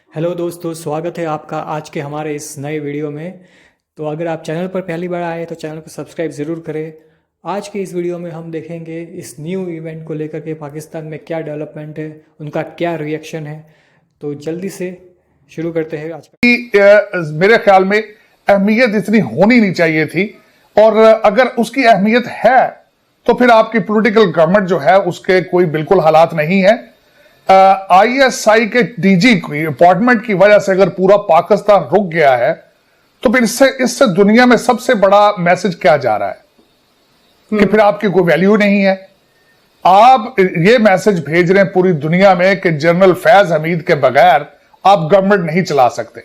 Hello दोस्तों, स्वागत है आपका आज के हमारे इस नए वीडियो में। तो अगर आप चैनल पर पहली बार आए तो चैनल को सब्सक्राइब ज़रूर करें। आज के इस वीडियो में हम देखेंगे इस न्यू इवेंट को लेकर के पाकिस्तान में क्या डेवलपमेंट है, उनका क्या रिएक्शन है। तो जल्दी से शुरू करते हैं आज का। मेरे ख्याल में अहमियत इतनी होनी नहीं चाहिए थी, और अगर उसकी अहमियत है तो फिर आपकी पॉलिटिकल गवर्नमेंट जो है उसके कोई बिल्कुल हालात नहीं है। आईएसआई के डीजी की अपॉइंटमेंट की वजह से अगर पूरा पाकिस्तान रुक गया है तो फिर इससे दुनिया में सबसे बड़ा मैसेज क्या जा रहा है कि फिर आपकी कोई वैल्यू नहीं है। आप ये मैसेज भेज रहे हैं पूरी दुनिया में कि जनरल फैज हमीद के बगैर आप गवर्नमेंट नहीं चला सकते,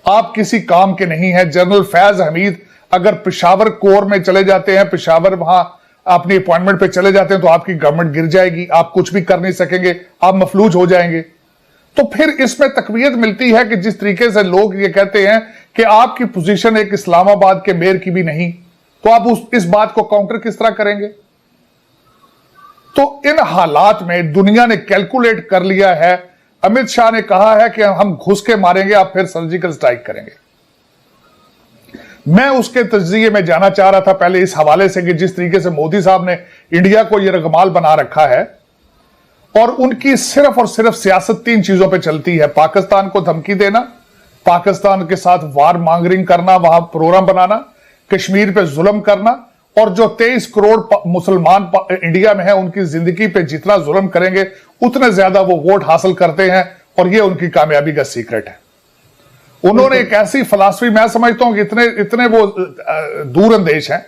आप किसी काम के नहीं है। जनरल फैज हमीद अगर पेशावर कोर में चले जाते हैं, पेशावर वहां अपनी अपॉइंटमेंट पे चले जाते हैं तो आपकी गवर्नमेंट गिर जाएगी, आप कुछ भी कर नहीं सकेंगे, आप मफलूज हो जाएंगे। तो फिर इसमें तकवीयत मिलती है कि जिस तरीके से लोग ये कहते हैं कि आपकी पोजीशन एक इस्लामाबाद के मेयर की भी नहीं, तो आप इस बात को काउंटर किस तरह करेंगे। तो इन हालात में दुनिया ने कैलकुलेट कर लिया है। अमित शाह ने कहा है कि हम घुस के मारेंगे, आप फिर सर्जिकल स्ट्राइक करेंगे। मैं उसके तज्जिए में जाना चाह रहा था पहले इस हवाले से कि जिस तरीके से मोदी साहब ने इंडिया को यह रगमाल बना रखा है, और उनकी सिर्फ और सिर्फ सियासत तीन चीजों पे चलती है: पाकिस्तान को धमकी देना, पाकिस्तान के साथ वार मांगरिंग करना, वहां प्रोग्राम बनाना, कश्मीर पे जुल्म करना, और जो 23 करोड़ मुसलमान इंडिया में है उनकी जिंदगी पे जितना जुल्म करेंगे उतने ज्यादा वो वोट हासिल करते हैं, और ये उनकी कामयाबी का सीक्रेट है। उन्होंने एक ऐसी फिलॉसफी, मैं समझता हूं कि इतने वो दूर अंदेश हैं।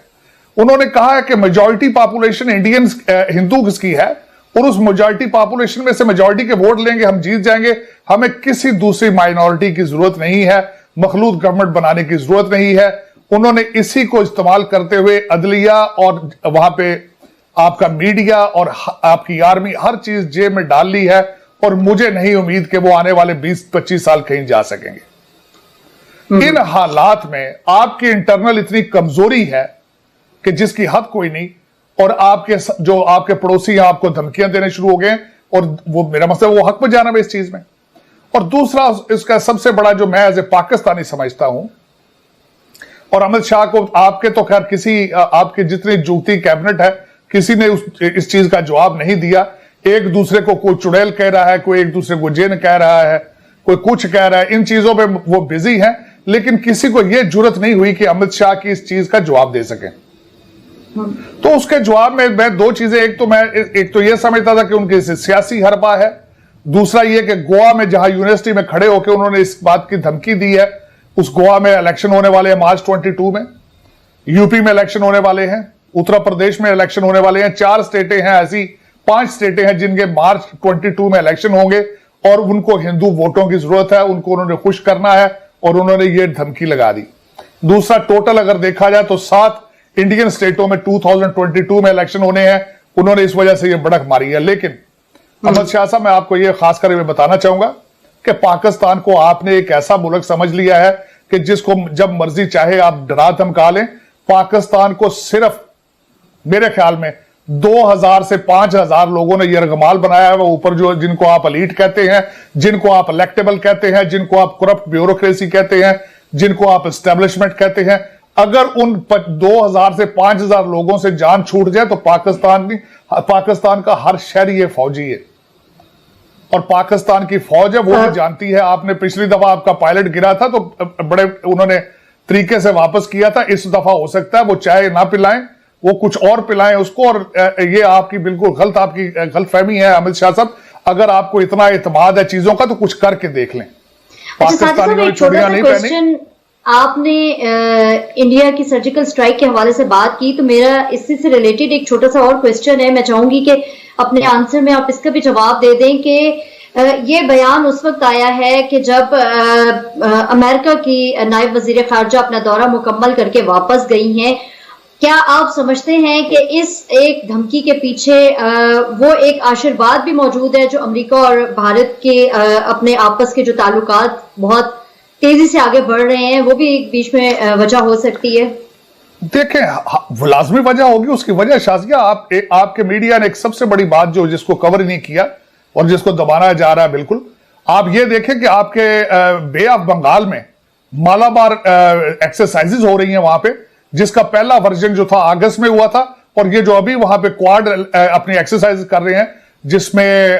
उन्होंने कहा है कि मेजॉरिटी पॉपुलेशन इंडियंस हिंदू की है, और उस मेजॉरिटी पॉपुलेशन में से मेजॉरिटी के वोट लेंगे, हम जीत जाएंगे, हमें किसी दूसरी माइनॉरिटी की जरूरत नहीं है, मखलूत गवर्नमेंट बनाने की जरूरत नहीं है। उन्होंने इसी को इस्तेमाल करते हुए अदलिया और वहां पे आपका मीडिया और आपकी आर्मी हर चीज जेब में डाल ली है, और मुझे नहीं उम्मीद कि वो आने वाले 20-25 साल कहीं जा सकेंगे। इन हालात में आपकी इंटरनल इतनी कमजोरी है कि जिसकी हद कोई नहीं, और आपके पड़ोसी आपको धमकियां देने शुरू हो गए, और वो मेरा मतलब वो हक पर जाना है इस चीज में। और दूसरा इसका सबसे बड़ा जो मैं एज ए पाकिस्तानी समझता हूं, और अमित शाह को आपके तो खैर किसी आपके जितनी जुगती कैबिनेट है किसी ने इस चीज का जवाब नहीं दिया। एक दूसरे को कोई चुड़ैल कह रहा है, कोई एक दूसरे को जिन कह रहा है, कोई कुछ कह रहा है, इन चीजों पे वो बिजी है, लेकिन किसी को यह जरूरत नहीं हुई कि अमित शाह की इस चीज का जवाब दे सके। तो उसके जवाब में मैं दो चीजें, एक तो यह समझता था कि उनकी सियासी हरबा है, दूसरा यह कि गोवा में जहां यूनिवर्सिटी में खड़े होकर उन्होंने इस बात की धमकी दी है, उस गोवा में इलेक्शन होने वाले हैं मार्च 22 में, यूपी में इलेक्शन होने वाले हैं, उत्तर प्रदेश में इलेक्शन होने वाले हैं, 4 स्टेटें हैं ऐसी, 5 स्टेटें हैं जिनके मार्च 22 में इलेक्शन होंगे, और उनको हिंदू वोटों की जरूरत है, उनको उन्होंने खुश करना है, और उन्होंने ये धमकी लगा दी। दूसरा, टोटल अगर देखा जाए तो 7 इंडियन स्टेटों में 2022 में इलेक्शन होने हैं, उन्होंने इस वजह से ये बढ़क मारी है। लेकिन अमित शाह साहब, मैं आपको ये खास करके बताना चाहूंगा कि पाकिस्तान को आपने एक ऐसा मुल्क समझ लिया है कि जिसको जब मर्जी चाहे आप डरा धमका लें। पाकिस्तान को सिर्फ मेरे ख्याल में 2000 से 5000 लोगों ने यह रगमाल बनाया है। वो ऊपर जो जिनको आप एलीट कहते हैं, जिनको आप इलेक्टेबल कहते हैं, जिनको आप करप्ट ब्यूरोक्रेसी कहते हैं, जिनको आप एस्टेब्लिशमेंट कहते हैं, अगर उन 2000 से 5000 लोगों से जान छूट जाए तो पाकिस्तान का हर शहरी ये फौजी है, और पाकिस्तान की फौज है वो भी जानती है। आपने पिछली दफा आपका पायलट गिरा था तो बड़े उन्होंने तरीके से वापस किया था। इस दफा हो सकता है वो चाय ना पिलाएं, वो कुछ और पिलाएं उसको। और ये आपकी बिल्कुल गलतफहमी है अमित शाह साहब। अगर आपको इतना इत्मीनान है चीजों का तो कुछ करके देख लें। पाकिस्तानी वाली चूड़ियां नहीं पहनी। आपने इंडिया की सर्जिकल स्ट्राइक के हवाले से बात की, तो मेरा इसी से रिलेटेड एक छोटा सा और क्वेश्चन है। मैं चाहूंगी कि अपने आंसर में आप इसका भी जवाब दे दें कि ये बयान उस वक्त आया है कि जब अमेरिका की नायब वजीर खारजा अपना दौरा मुकम्मल करके वापस गई हैं। क्या आप समझते हैं कि इस एक धमकी के पीछे वो एक आशीर्वाद भी मौजूद है जो अमेरिका और भारत के अपने आपस के जो ताल्लुकात बहुत तेजी से आगे बढ़ रहे हैं, वो भी एक बीच में वजह हो सकती है? देखें, वो लाजमी वजह होगी। उसकी वजह शाज़िया आपके मीडिया ने एक सबसे बड़ी बात जो जिसको कवर नहीं किया और जिसको दबाना जा रहा है, बिल्कुल आप ये देखें कि आपके बे ऑफ बंगाल में मालाबार एक्सरसाइजेज हो रही हैं वहां पे, जिसका पहला वर्जन जो था अगस्त में हुआ था, और ये जो अभी वहां पे क्वाड अपनी एक्सरसाइज कर रहे हैं, जिसमें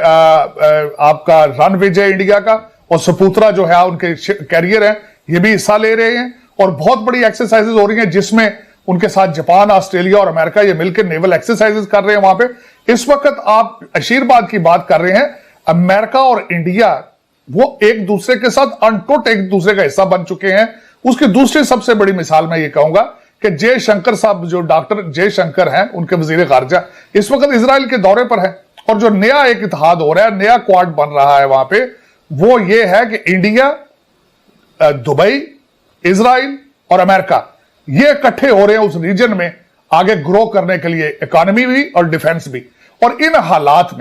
आपका रन विजय इंडिया का और सपूत्रा जो है उनके कैरियर हैं, ये भी हिस्सा ले रहे हैं। और बहुत बड़ी एक्सरसाइजेज हो रही हैं जिसमें उनके साथ जापान, ऑस्ट्रेलिया और अमेरिका ये मिलकर नेवल एक्सरसाइजेज कर रहे हैं वहां पे। इस वक्त आप आशीर्वाद की बात कर रहे हैं, अमेरिका और इंडिया वो एक दूसरे के साथ अनटूट एक दूसरे का हिस्सा बन चुके हैं। उसकी दूसरी सबसे बड़ी मिसाल मैं ये कहूंगा कि जयशंकर साहब, जो डॉक्टर जयशंकर हैं, उनके वजीर खारजा इस वक्त इजराइल के दौरे पर है, और जो नया एक इत्तेहाद हो रहा है, नया क्वाड बन रहा है वहां पे, वो ये है कि इंडिया, दुबई, इजराइल और अमेरिका ये इकट्ठे हो रहे हैं उस रीजन में आगे ग्रो करने के लिए, इकोनॉमी भी और डिफेंस भी। और इन हालात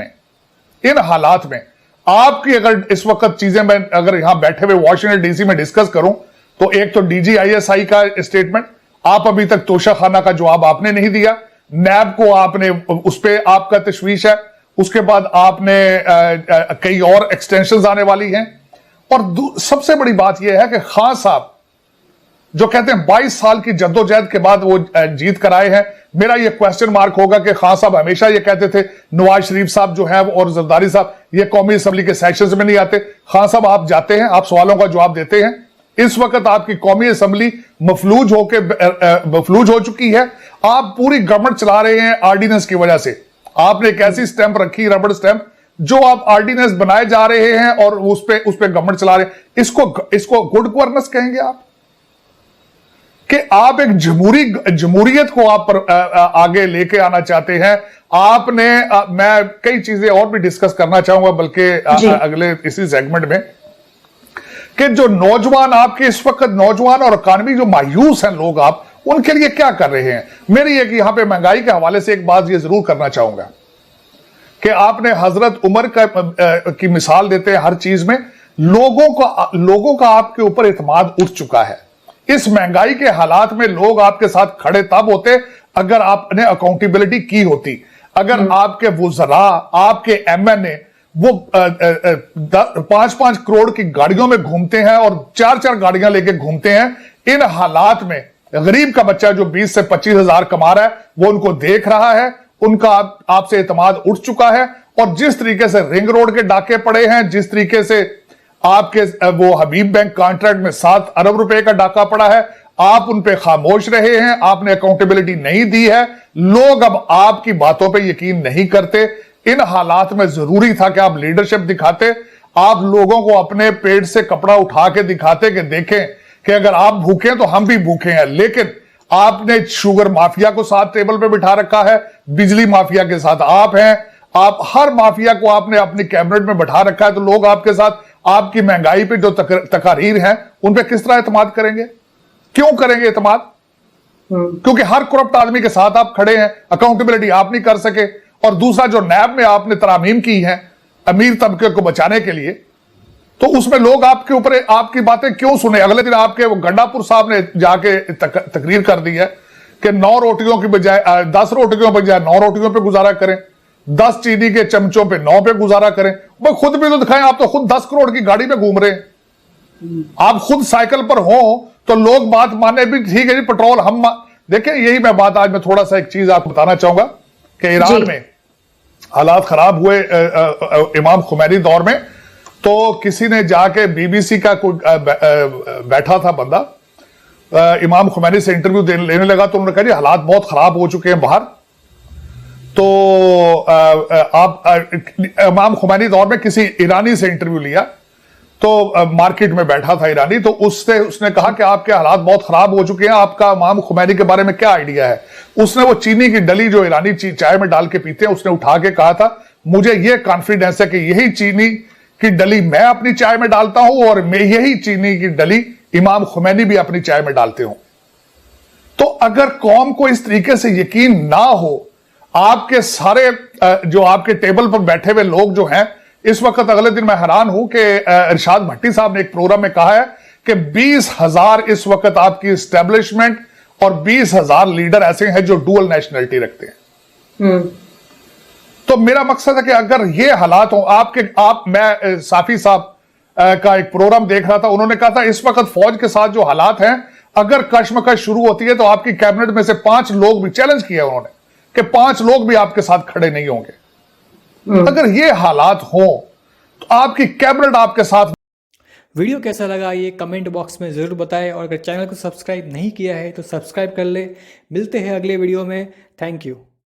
में आपकी अगर इस वक्त चीजें मैं अगर यहां बैठे हुए वॉशिंगटन डीसी में डिस्कस करूं, तो एक तो DGISI का स्टेटमेंट, आप अभी तक तोशाखाना का जवाब आपने नहीं दिया, नैब को आपने उस पर आपका तशवीश है, उसके बाद आपने कई और एक्सटेंशन आने वाली हैं। और सबसे बड़ी बात यह है कि खान साहब जो कहते हैं 22 साल की जद्दोजहद के बाद वो जीत कर आए हैं, मेरा ये क्वेश्चन मार्क होगा कि खान साहब हमेशा ये कहते थे नवाज शरीफ साहब जो है और जरदारी साहब ये कौमी असम्बली के सेशंस में नहीं आते। खान साहब आप जाते हैं, आप सवालों का जवाब देते हैं। इस वक्त आपकी कौमी असम्बली मफलूज हो चुकी है। आप पूरी गवर्नमेंट चला रहे हैं ऑर्डिनेंस की वजह से। आपने एक ऐसी स्टैंप रखी, रबड़ स्टैंप, जो आप ऑर्डिनेंस बनाए जा रहे हैं और उस पे गवर्नमेंट चला रहे हैं। इसको गुड गवर्नेंस कहेंगे आप? कि आप एक जमहूरियत को आप आगे लेके आना चाहते हैं। आपने मैं कई चीजें और भी डिस्कस करना चाहूंगा बल्कि अगले इसी सेगमेंट में, कि जो नौजवान आपके इस वक्त नौजवान और इकॉनमी जो मायूस हैं लोग, आप उनके लिए क्या कर रहे हैं? मेरी एक यहां पे महंगाई के हवाले से एक बात ये जरूर करना चाहूंगा कि आपने हजरत उमर की मिसाल देते हैं हर चीज में। लोगों का आपके ऊपर इत्मीनान उठ चुका है। इस महंगाई के हालात में लोग आपके साथ खड़े तब होते अगर आपने अकाउंटेबिलिटी की होती। अगर आपके वुज़रा, आपके MNA वो 5-5 करोड़ की गाड़ियों में घूमते हैं और 4-4 गाड़ियां लेके घूमते हैं, इन हालात में गरीब का बच्चा जो 20 से 25 हजार कमा रहा है वो उनको देख रहा है, उनका आपसे इत्मीनान उठ चुका है। और जिस तरीके से रिंग रोड के डाके पड़े हैं, जिस तरीके से आपके वो हबीब बैंक कॉन्ट्रैक्ट में 7 अरब रुपए का डाका पड़ा है, आप उन पे खामोश रहे हैं, आपने अकाउंटेबिलिटी नहीं दी है। लोग अब आपकी बातों पे यकीन नहीं करते। इन हालात में जरूरी था कि आप लीडरशिप दिखाते, आप लोगों को अपने पेट से कपड़ा उठा के दिखाते कि देखें कि अगर आप भूखे हैं तो हम भी भूखे हैं। लेकिन आपने शुगर माफिया को साथ टेबल पे बिठा रखा है, बिजली माफिया के साथ आप हैं, आप हर माफिया को आपने अपनी कैबिनेट में बैठा रखा है। तो लोग आपके साथ आपकी महंगाई पे जो तकारीर हैं उन पे किस तरह एतमाद करेंगे? क्यों करेंगे एतमाद? क्योंकि हर करप्ट आदमी के साथ आप खड़े हैं, अकाउंटेबिलिटी आप नहीं कर सके। और दूसरा, जो नैब में आपने तरामीम की है अमीर तबके को बचाने के लिए, तो उसमें लोग आपके ऊपर आपकी बातें क्यों सुने? अगले दिन आपके वो गंडापुर साहब ने जाके तकरीर कर दी है कि 9 रोटियों की बजाय 10 रोटियों पर बजाय 9 रोटियों पर गुजारा करें, 10 चीनी के चमचों पे 9 पे गुजारा करें। भाई खुद भी तो दिखाएं, आप तो खुद 10 करोड़ की गाड़ी पे घूम रहे हैं, आप खुद साइकिल पर हो तो लोग बात माने भी, ठीक है जी पेट्रोल हम देखें। यही मैं बात आज मैं थोड़ा सा एक चीज आपको बताना चाहूंगा कि ईरान में हालात खराब हुए इमाम खुमैनी दौर में, तो किसी ने जाके BBC का कोई बैठा था बंदा, इमाम खुमैनी से इंटरव्यू लेने लगा, तो उन्होंने कहा जी हालात बहुत खराब हो चुके हैं बाहर। तो आप इमाम खुमैनी दौर में किसी ईरानी से इंटरव्यू लिया, तो मार्केट में बैठा था ईरानी, तो उसने कहा कि आपके हालात बहुत खराब हो चुके हैं, आपका इमाम खुमैनी के बारे में क्या आइडिया है? उसने वो चीनी की डली जो ईरानी चाय में डाल के पीते हैं, उसने उठा के कहा था मुझे ये कॉन्फिडेंस है कि यही चीनी की डली मैं अपनी चाय में डालता हूं और मैं यही चीनी की डली इमाम खुमैनी भी अपनी चाय में डालते हूं। तो अगर कौम को इस तरीके से यकीन ना हो, आपके सारे जो आपके टेबल पर बैठे हुए लोग जो हैं इस वक्त, अगले दिन मैं हैरान हूं कि इरशाद भट्टी साहब ने एक प्रोग्राम में कहा है कि 20,000 इस वक्त आपकी एस्टेब्लिशमेंट और 20,000 लीडर ऐसे हैं जो डुअल नेशनलिटी रखते हैं। तो मेरा मकसद है कि अगर ये हालात हो मैं साफी साहब का एक प्रोग्राम देख रहा था, उन्होंने कहा था इस वक्त फौज के साथ जो हालात हैं, अगर कश्मकश शुरू होती है तो आपकी कैबिनेट में से 5 लोग भी, चैलेंज किया उन्होंने कि 5 लोग भी आपके साथ खड़े नहीं होंगे। अगर ये हालात हो तो आपकी कैबिनेट आपके साथ। वीडियो कैसा लगा ये कमेंट बॉक्स में ज़रूर बताएं और अगर चैनल को सब्सक्राइब नहीं किया है तो सब्सक्राइब कर ले। मिलते हैं अगले वीडियो में। Thank you.